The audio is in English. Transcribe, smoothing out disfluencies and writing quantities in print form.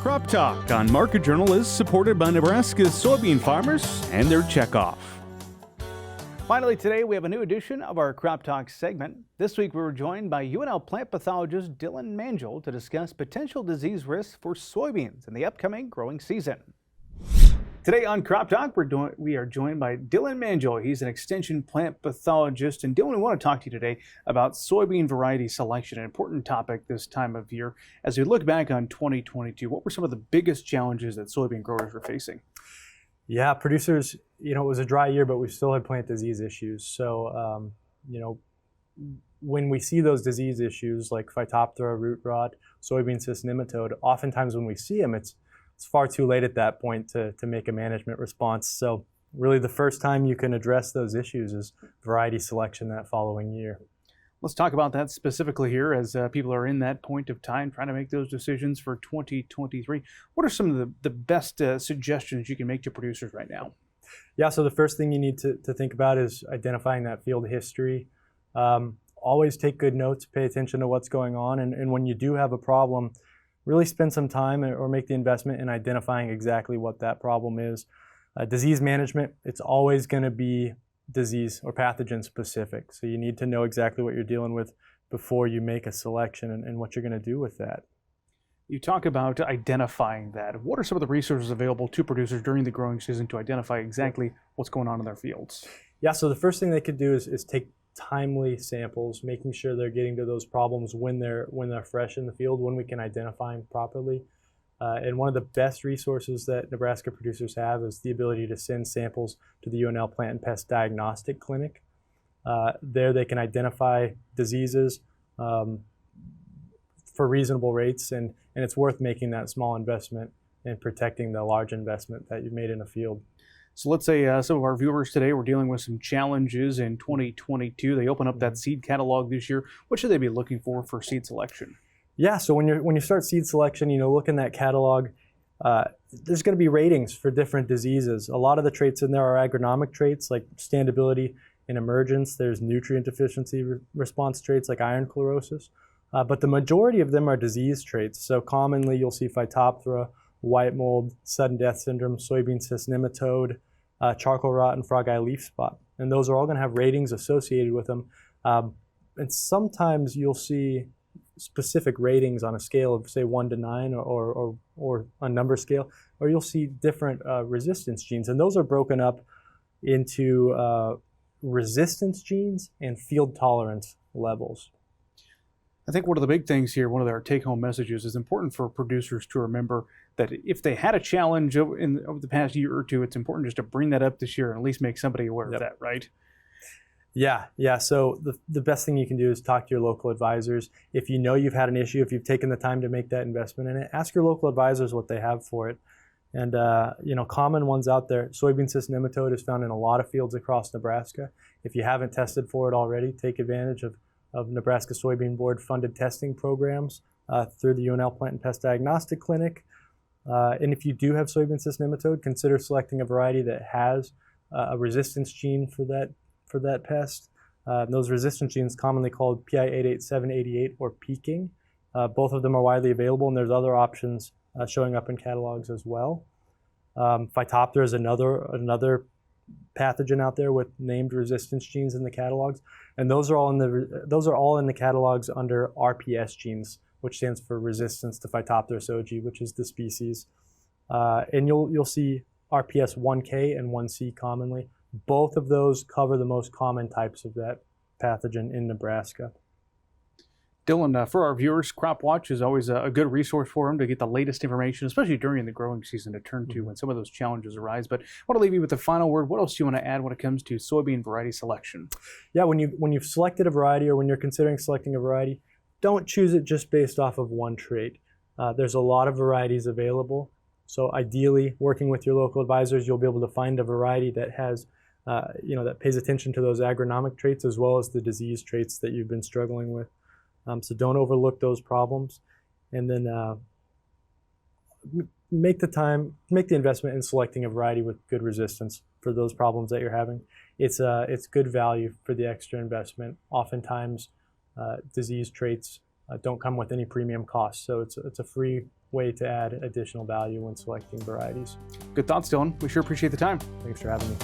Crop Talk on Market Journal is supported by Nebraska's soybean farmers and their checkoff. Finally, today we have a new edition of our Crop Talk segment. This week we were joined by UNL plant pathologist Dylan Mangel to discuss potential disease risks for soybeans in the upcoming growing season. Today on Crop Talk, we are joined by Dylan Mangel. He's an extension plant pathologist. And Dylan, we want to talk to you today about soybean variety selection, an important topic this time of year. As we look back on 2022, what were some of the biggest challenges that soybean growers were facing? Yeah, producers, it was a dry year, but we still had plant disease issues. So, when we see those disease issues like Phytophthora, root rot, soybean cyst nematode, oftentimes when we see them, it's far too late at that point to make a management response. So really the first time you can address those issues is variety selection that following year. Let's talk about that specifically here as people are in that point of time trying to make those decisions for 2023. What are some of the best suggestions you can make to producers right now? Yeah, so the first thing you need to think about is identifying that field history. Always take good notes, pay attention to what's going on, and when you do have a problem, really spend some time or make the investment in identifying exactly what that problem is. Disease management, it's always going to be disease or pathogen specific. So you need to know exactly what you're dealing with before you make a selection and what you're going to do with that. You talk about identifying that. What are some of the resources available to producers during the growing season to identify exactly what's going on in their fields? Yeah, so the first thing they could do is take timely samples, making sure they're getting to those problems when they're fresh in the field, when we can identify them properly. And one of the best resources that Nebraska producers have is the ability to send samples to the UNL Plant and Pest Diagnostic Clinic. There they can identify diseases for reasonable rates, and it's worth making that small investment and protecting the large investment that you've made in a field. So let's say some of our viewers today were dealing with some challenges in 2022. They open up that seed catalog this year. What should they be looking for seed selection? Yeah, so when you start seed selection, look in that catalog. There's going to be ratings for different diseases. A lot of the traits in there are agronomic traits like standability and emergence. There's nutrient deficiency response traits like iron chlorosis. But the majority of them are disease traits. So commonly you'll see Phytophthora, white mold, sudden death syndrome, soybean cyst nematode, charcoal rot, and frog eye leaf spot. And those are all going to have ratings associated with them. And sometimes you'll see specific ratings on a scale of, say, 1 to 9 or a number scale, or you'll see different resistance genes. And those are broken up into resistance genes and field tolerance levels. I think one of the big things here, one of our take-home messages, is important for producers to remember that if they had a challenge over the past year or two, it's important just to bring that up this year and at least make somebody aware of that, right? Yeah. So the best thing you can do is talk to your local advisors. If you know you've had an issue, if you've taken the time to make that investment in it, ask your local advisors what they have for it. And, common ones out there, soybean cyst nematode is found in a lot of fields across Nebraska. If you haven't tested for it already, take advantage of Nebraska Soybean Board funded testing programs through the UNL Plant and Pest Diagnostic Clinic. And if you do have soybean cyst nematode, consider selecting a variety that has a resistance gene for that pest. Those resistance genes commonly called PI88788 or peaking. Both of them are widely available, and there's other options showing up in catalogs as well. Phytophthora is another pathogen out there with named resistance genes in the catalogs, and those are all in the catalogs under RPS genes, which stands for resistance to Phytophthora soji, which is the species. And you'll see RPS 1K and 1C commonly. Both of those cover the most common types of that pathogen in Nebraska. Dylan, for our viewers, Crop Watch is always a good resource for them to get the latest information, especially during the growing season, to turn to when some of those challenges arise. But I want to leave you with the final word. What else do you want to add when it comes to soybean variety selection? Yeah, when you've selected a variety, or when you're considering selecting a variety, don't choose it just based off of one trait. There's a lot of varieties available. So ideally, working with your local advisors, you'll be able to find a variety that has, that pays attention to those agronomic traits as well as the disease traits that you've been struggling with. So don't overlook those problems, and then make the investment in selecting a variety with good resistance for those problems that you're having. It's good value for the extra investment. Oftentimes, disease traits don't come with any premium costs. So it's a free way to add additional value when selecting varieties. Good thoughts, Dylan. We sure appreciate the time. Thanks for having me.